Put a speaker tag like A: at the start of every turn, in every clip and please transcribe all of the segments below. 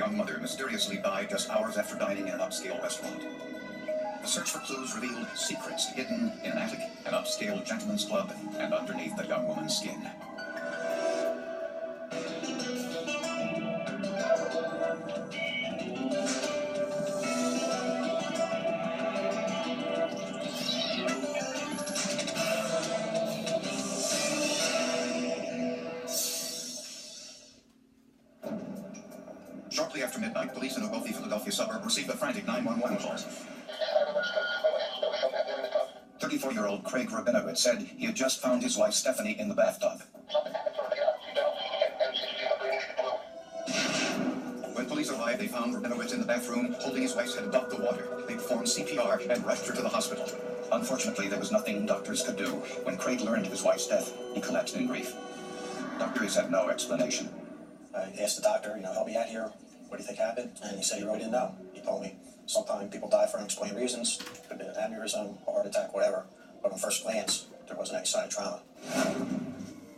A: young mother mysteriously died just hours after dining in an upscale restaurant. The search for clues revealed secrets hidden in an attic, an upscale gentleman's club, and underneath the young woman's skin. Shortly after midnight, police in a wealthy Philadelphia suburb received a frantic 911 call. 34-year-old Craig Rabinowitz said he had just found his wife Stephanie in the bathtub. When police arrived, they found Rabinowitz in the bathroom, holding his wife's head above the water. They performed CPR and rushed her to the hospital. Unfortunately, there was nothing doctors could do. When Craig learned of his wife's death, he collapsed in grief. Doctors had no explanation.
B: I asked the doctor, help me out here. What do you think happened? And he said he really didn't know. He told me sometimes people die for unexplained reasons. Could have been an aneurysm, a heart attack, whatever. But on first glance, there wasn't any sign of trauma.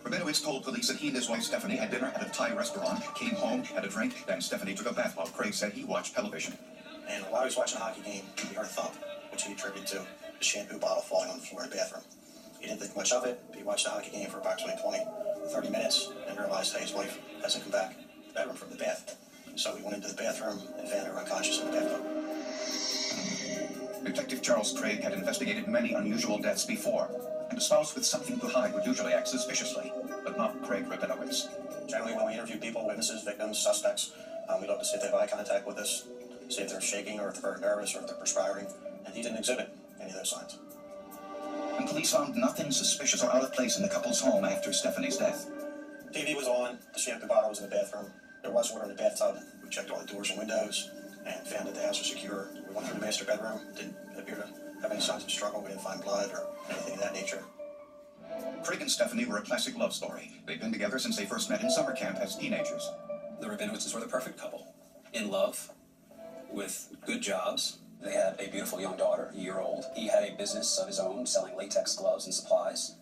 A: Rabinowitz told police that he and his wife Stephanie had dinner at a Thai restaurant, came home, had a drink, then Stephanie took a bath while Craig said he watched television.
B: And while he was watching a hockey game, he heard a thump, which he attributed to the shampoo bottle falling on the floor of the bathroom. He didn't think much of it. He watched the hockey game for approximately 30 minutes and realized that his wife hasn't come back to the bedroom from the bath. So he went into the bathroom and found her unconscious in the bathtub.
A: Detective Charles Craig had investigated many unusual deaths before, and a spouse with something to hide would usually act suspiciously, but not Craig Rabinowitz.
B: Generally, when we interview people, witnesses, victims, suspects, we look to see if they have eye contact with us, see if they're shaking or if they're very nervous or if they're perspiring, and he didn't exhibit any of those signs.
A: And police found nothing suspicious or out of place in the couple's home after Stephanie's death.
B: TV was on, the shampoo bottle was in the bathroom, there was water in the bathtub. We checked all the doors and windows and found that the house was secure. We went through the master bedroom, didn't appear to have any signs of struggle. We didn't find blood or anything of that nature.
A: Craig and Stephanie were a classic love story. They'd been together since they first met in summer camp as teenagers.
C: The Rabinowitzes were the perfect couple. In love, with good jobs. They had a beautiful young daughter, a year old. He had a business of his own, selling latex gloves and supplies.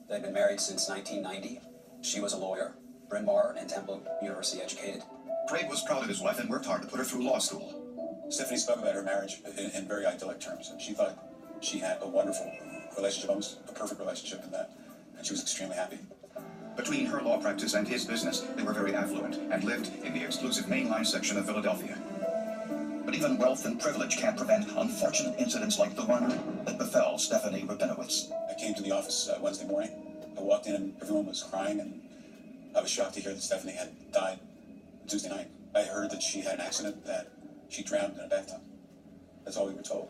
C: They'd been married since 1990. She was a lawyer, Bryn Mawr and Temple University educated.
A: Craig was proud of his wife and worked hard to put her through law school.
D: Stephanie spoke about her marriage in very idyllic terms. She thought she had a wonderful relationship, almost a perfect relationship in that, and she was extremely happy.
A: Between her law practice and his business, they were very affluent and lived in the exclusive mainline section of Philadelphia. But even wealth and privilege can't prevent unfortunate incidents like the one that befell Stephanie Rabinowitz.
D: I came to the office Wednesday morning. I walked in and everyone was crying, and I was shocked to hear that Stephanie had died Tuesday night. I heard that she had an accident, that she drowned in a bathtub. That's all we were told.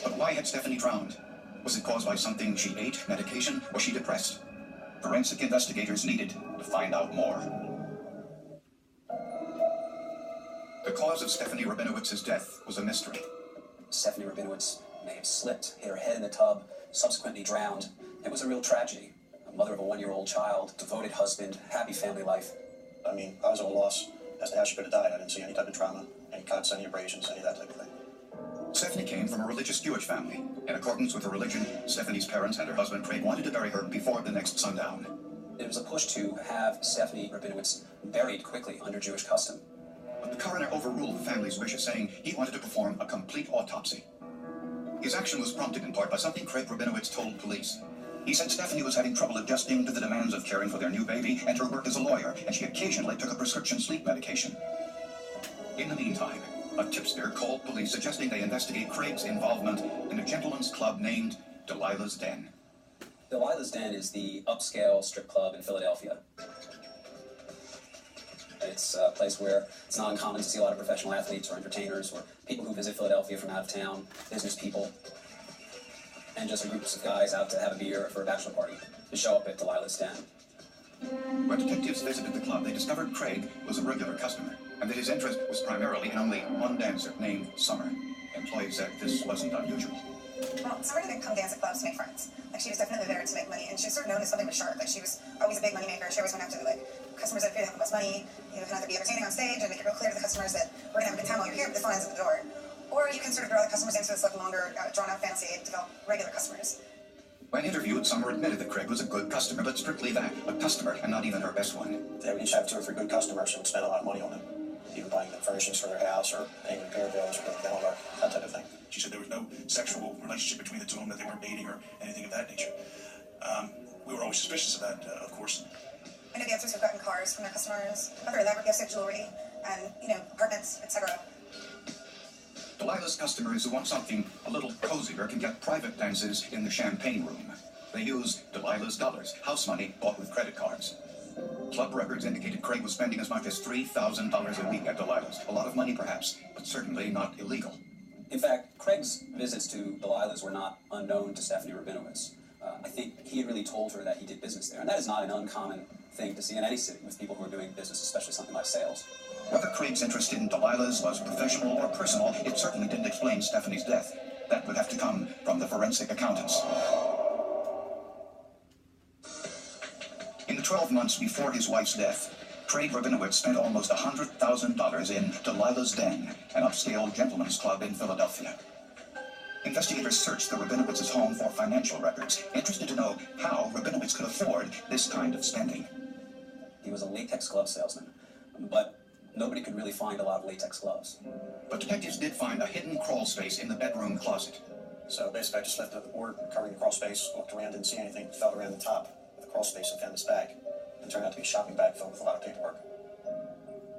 A: But why had Stephanie drowned? Was it caused by something she ate, medication? Was she depressed? Forensic investigators needed to find out more. The cause of Stephanie Rabinowitz's death was a mystery.
C: Stephanie Rabinowitz may have slipped, hit her head in the tub, subsequently drowned. It was a real tragedy. A mother of a 1-year-old child, devoted husband, happy family life.
B: I was at a loss as to how she could have died. I didn't see any type of trauma, any cuts, any abrasions, any of that type of thing.
A: Stephanie came from a religious Jewish family. In accordance with her religion, Stephanie's parents and her husband Craig wanted to bury her before the next sundown.
C: It was a push to have Stephanie Rabinowitz buried quickly under Jewish custom.
A: But the coroner overruled the family's wishes, saying he wanted to perform a complete autopsy. His action was prompted in part by something Craig Rabinowitz told police. He said Stephanie was having trouble adjusting to the demands of caring for their new baby and her work as a lawyer, and she occasionally took a prescription sleep medication. In the meantime, a tipster called police suggesting they investigate Craig's involvement in a gentleman's club named Delilah's Den.
C: Delilah's Den is the upscale strip club in Philadelphia. It's a place where it's not uncommon to see a lot of professional athletes or entertainers or people who visit Philadelphia from out of town, business people, and just groups of guys out to have a beer for a bachelor party to show up at Delilah's Den.
A: When detectives visited the club, they discovered Craig was a regular customer, and that his interest was primarily in only one dancer named Summer. Employees said this wasn't unusual.
E: Well, Summer didn't come dance at clubs to make friends. She was definitely there to make money, and she was sort of known as something with sharp. She was always a big money maker. She always went after customers that appeared to have the most money. You can either be entertaining on stage and make it real clear to the customers that we're gonna have a good time while you're here, but the phone ends at the door. Or you can sort of draw the customers into this longer, drawn-out fantasy and develop regular customers.
A: When interviewed, Summer admitted that Craig was a good customer, but strictly that, a customer and not even her best one.
B: They would each have 2 or 3 good customers who would spend a lot of money on them. even buying them furnishings for their house or paying repair bills or doing dental work, that type of thing.
F: She said there was no sexual relationship between the two of them, that they weren't dating or anything of that nature. We were always suspicious of that, of course.
E: I know the answers have gotten cars from their customers, other elaborate gifts of jewelry, and, apartments, etc.
A: Delilah's customers who want something a little cozier can get private dances in the champagne room. They use Delilah's dollars, house money bought with credit cards. Club records indicated Craig was spending as much as $3,000 a week at Delilah's. A lot of money, perhaps, but certainly not illegal.
C: In fact, Craig's visits to Delilah's were not unknown to Stephanie Rabinowitz. I think he had really told her that he did business there, and that is not an uncommon thing to see in any city with people who are doing business, especially something like sales.
A: Whether Craig's interest in Delilah's was professional or personal, it certainly didn't explain Stephanie's death. That would have to come from the forensic accountants. In the 12 months before his wife's death, Craig Rabinowitz spent almost $100,000 in Delilah's Den, an upscale gentleman's club in Philadelphia. Investigators searched the Rabinowitz's home for financial records, interested to know how Rabinowitz could afford this kind of spending.
C: He was a latex glove salesman, but nobody could really find a lot of latex gloves.
A: But detectives did find a hidden crawl space in the bedroom closet.
B: So basically I just lifted the board covering the crawl space, looked around, didn't see anything, felt around the top of the crawl space and found this bag. And turned out to be a shopping bag filled with a lot of paperwork.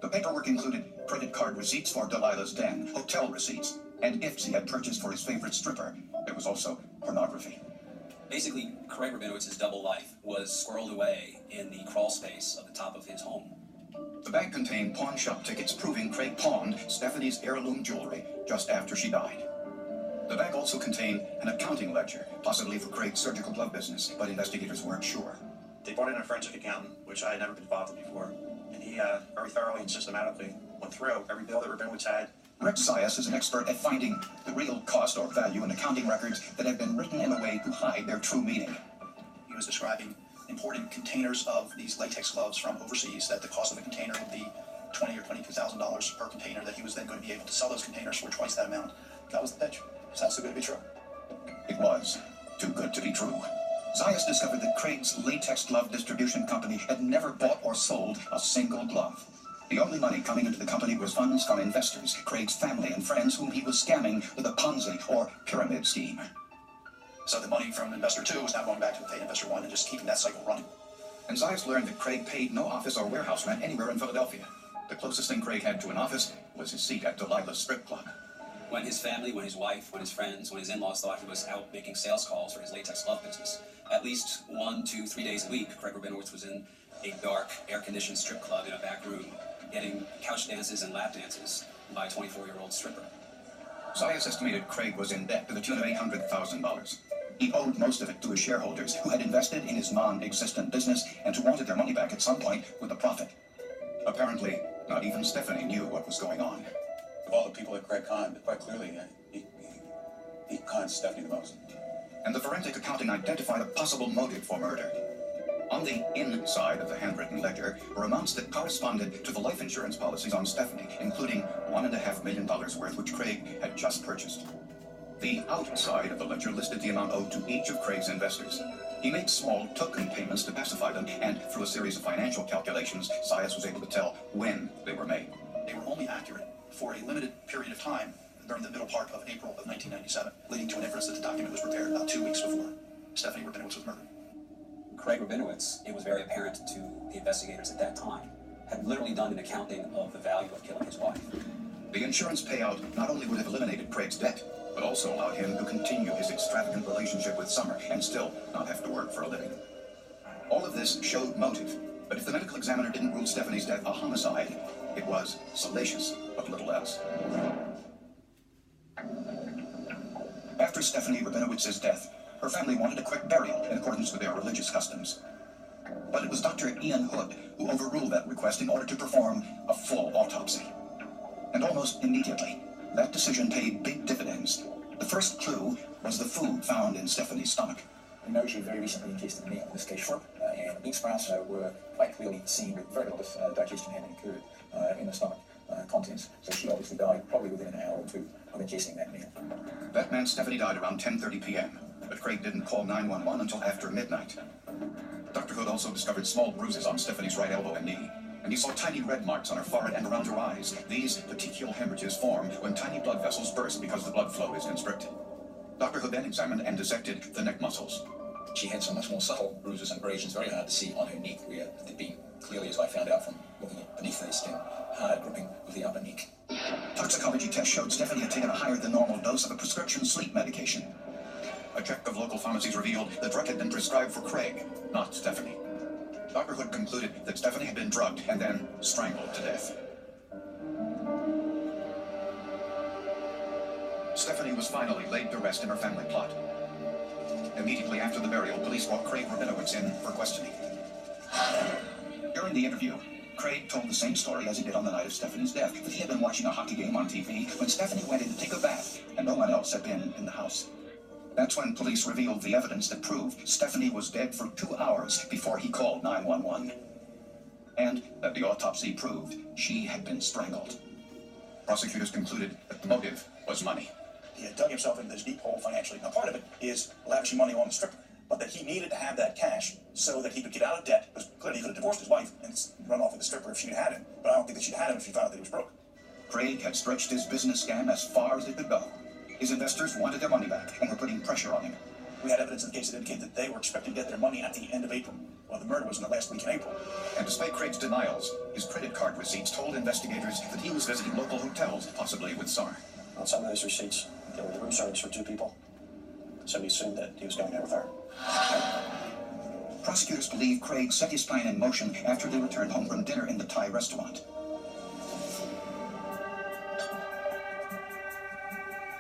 A: The paperwork included credit card receipts for Delilah's Den, hotel receipts, and gifts he had purchased for his favorite stripper. There was also pornography.
C: Basically, Craig Rabinowitz's double life was squirreled away in the crawl space of the top of his home.
A: The bag contained pawn shop tickets proving Craig pawned Stephanie's heirloom jewelry just after she died. The bag also contained an accounting ledger, possibly for Craig's surgical glove business, but investigators weren't sure.
B: They brought in a forensic accountant, which I had never been involved in before, and he very thoroughly and systematically went through every bill that Rabinowitz had.
A: Rex Zayas is an expert at finding the real cost or value in accounting records that have been written in a way to hide their true meaning.
F: He was describing importing containers of these latex gloves from overseas, that the cost of a container would be $20,000 or $22,000 per container, that he was then going to be able to sell those containers for twice that amount. That was the pitch. Sounds too good to be true.
A: It was too good to be true. Zayas discovered that Craig's latex glove distribution company had never bought or sold a single glove. The only money coming into the company was funds from investors, Craig's family and friends whom he was scamming with a Ponzi or pyramid scheme.
F: So the money from investor 2 was now going back to pay investor 1 and just keeping that cycle running.
A: And Zayas learned that Craig paid no office or warehouse rent anywhere in Philadelphia. The closest thing Craig had to an office was his seat at Delilah's strip club.
C: When his family, when his wife, when his friends, when his in-laws thought he was out making sales calls for his latex glove business, at least 1, 2, 3 days a week, Craig Rabinowitz was in a dark, air-conditioned strip club in a back room, getting couch dances and lap dances by a 24-year-old stripper.
A: Zayas estimated Craig was in debt to the tune of $800,000. He owed most of it to his shareholders, who had invested in his non-existent business and who wanted their money back at some point with a profit. Apparently, not even Stephanie knew what was going on.
D: Of all the people that Craig conned, quite clearly, he conned Stephanie the most.
A: And the forensic accounting identified a possible motive for murder. On the inside of the handwritten ledger were amounts that corresponded to the life insurance policies on Stephanie, including $1.5 million worth, which Craig had just purchased. The outside of the ledger listed the amount owed to each of Craig's investors. He made small token payments to pacify them, and through a series of financial calculations, Zayas was able to tell when they were made.
F: They were only accurate for a limited period of time during the middle part of April of 1997, leading to an inference that the document was prepared about 2 weeks before Stephanie Rabinowitz was murdered.
C: Craig Rabinowitz, it was very apparent to the investigators at that time, had literally done an accounting of the value of killing his wife.
A: The insurance payout not only would have eliminated Craig's debt, but also allowed him to continue his extravagant relationship with Summer and still not have to work for a living. All of this showed motive, but if the medical examiner didn't rule Stephanie's death a homicide, it was salacious, but little else. After Stephanie Rabinowitz's death, her family wanted a quick burial in accordance with their religious customs. But it was Dr. Ian Hood who overruled that request in order to perform a full autopsy. And almost immediately, that decision paid big dividends. The first clue was the food found in Stephanie's stomach.
G: We know she very recently ingested meat, in this case shrimp, and meat sprouts were quite clearly seen with very lot of digestion having occurred in the stomach contents. So she obviously died probably within an hour or two of ingesting that meal.
A: That meant Stephanie died around 10:30 p.m., but Craig didn't call 911 until after midnight. Dr. Hood also discovered small bruises on Stephanie's right elbow and knee, and he saw tiny red marks on her forehead and around her eyes. These petechial hemorrhages form when tiny blood vessels burst because the blood flow is constricted. Dr. Hood then examined and dissected the neck muscles.
G: She had some much more subtle bruises and abrasions, very hard to see on her neck, where there'd been, clearly as I found out from looking at beneath the skin, hard gripping of the upper neck.
A: Toxicology tests showed Stephanie had taken a higher than normal dose of a prescription sleep medication. A check of local pharmacies revealed the drug had been prescribed for Craig, not Stephanie. Dr. Hood concluded that Stephanie had been drugged and then strangled to death. Stephanie was finally laid to rest in her family plot. Immediately after the burial, police brought Craig Rabinowitz in for questioning. During the interview, Craig told the same story as he did on the night of Stephanie's death, that he had been watching a hockey game on TV when Stephanie went in to take a bath, and no one else had been in the house. That's when police revealed the evidence that proved Stephanie was dead for 2 hours before he called 911. And that the autopsy proved she had been strangled. Prosecutors concluded that the motive was money.
B: He had dug himself into this deep hole financially. Now, part of it is lavishing money on the stripper, but that he needed to have that cash so that he could get out of debt, because clearly he could have divorced his wife and run off with the stripper if she'd had him. But I don't think that she'd had him if she found out that he was broke.
A: Craig had stretched his business scam as far as it could go. His investors wanted their money back and were putting pressure on him.
B: We had evidence in the case that indicated that they were expecting to get their money at the end of April. Well, the murder was in the last week in April.
A: And despite Craig's denials, his credit card receipts told investigators that he was visiting local hotels, possibly with SAR.
B: On some of those receipts, there were the room service for 2 people. So we assumed that he was going there with her.
A: Prosecutors believe Craig set his plan in motion after they returned home from dinner in the Thai restaurant.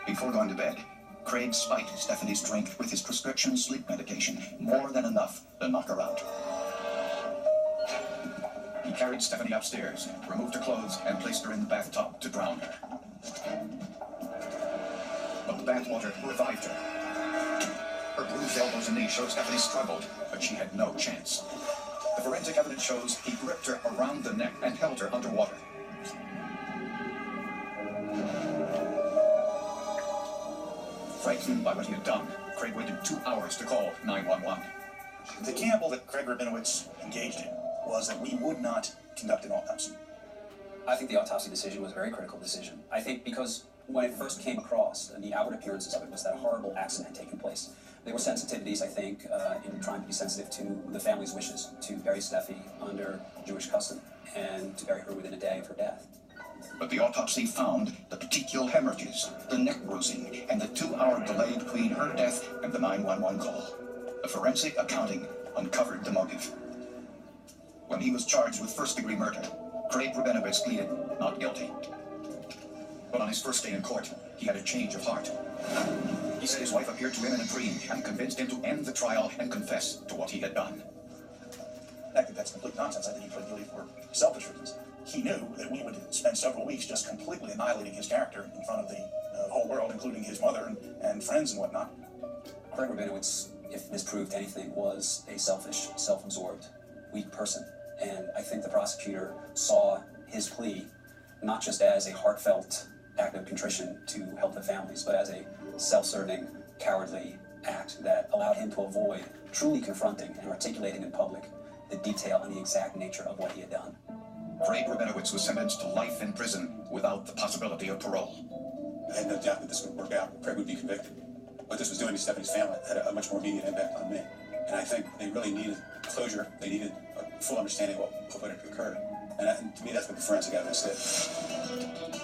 A: Before going to bed, Craig spiked Stephanie's drink with his prescription sleep medication, more than enough to knock her out. He carried Stephanie upstairs, removed her clothes, and placed her in the bathtub to drown her. But the bathwater revived her. Her bruised elbows and knees showed Stephanie struggled, but she had no chance. The forensic evidence shows he gripped her around the neck and held her underwater. Frightened by what he had done, Craig waited 2 hours to call 911.
B: The gamble that Craig Rabinowitz engaged in was that we would not conduct an autopsy.
C: I think the autopsy decision was a very critical decision. I think because when it first came across, and the outward appearances of it was that a horrible accident had taken place. There were sensitivities, I think, in trying to be sensitive to the family's wishes to bury Steffi under Jewish custom and to bury her within a day of her death.
A: But the autopsy found the petechial hemorrhages, the neck bruising, and the 2-hour delay between her death and the 911 call. The forensic accounting uncovered the motive. When he was charged with first-degree murder, Craig Rabinowitz pleaded not guilty. But on his first day in court, he had a change of heart. He said his wife appeared to him in a dream and convinced him to end the trial and confess to what he had done.
B: I think that's complete nonsense. I think he pled guilty for selfish reasons. He knew that we would spend several weeks just completely annihilating his character in front of the whole world, including his mother and friends and whatnot.
C: Craig Rabinowitz, if this proved anything, was a selfish, self-absorbed, weak person. And I think the prosecutor saw his plea not just as a heartfelt act of contrition to help the families, but as a self-serving, cowardly act that allowed him to avoid truly confronting and articulating in public the detail and the exact nature of what he had done.
A: Craig Rabinowitz was sentenced to life in prison without the possibility of parole.
D: I had no doubt that this would work out. Craig would be convicted. What this was doing to Stephanie's family had a much more immediate impact on me. And I think they really needed closure. They needed a full understanding of what had occurred. And to me, that's what the forensic evidence did.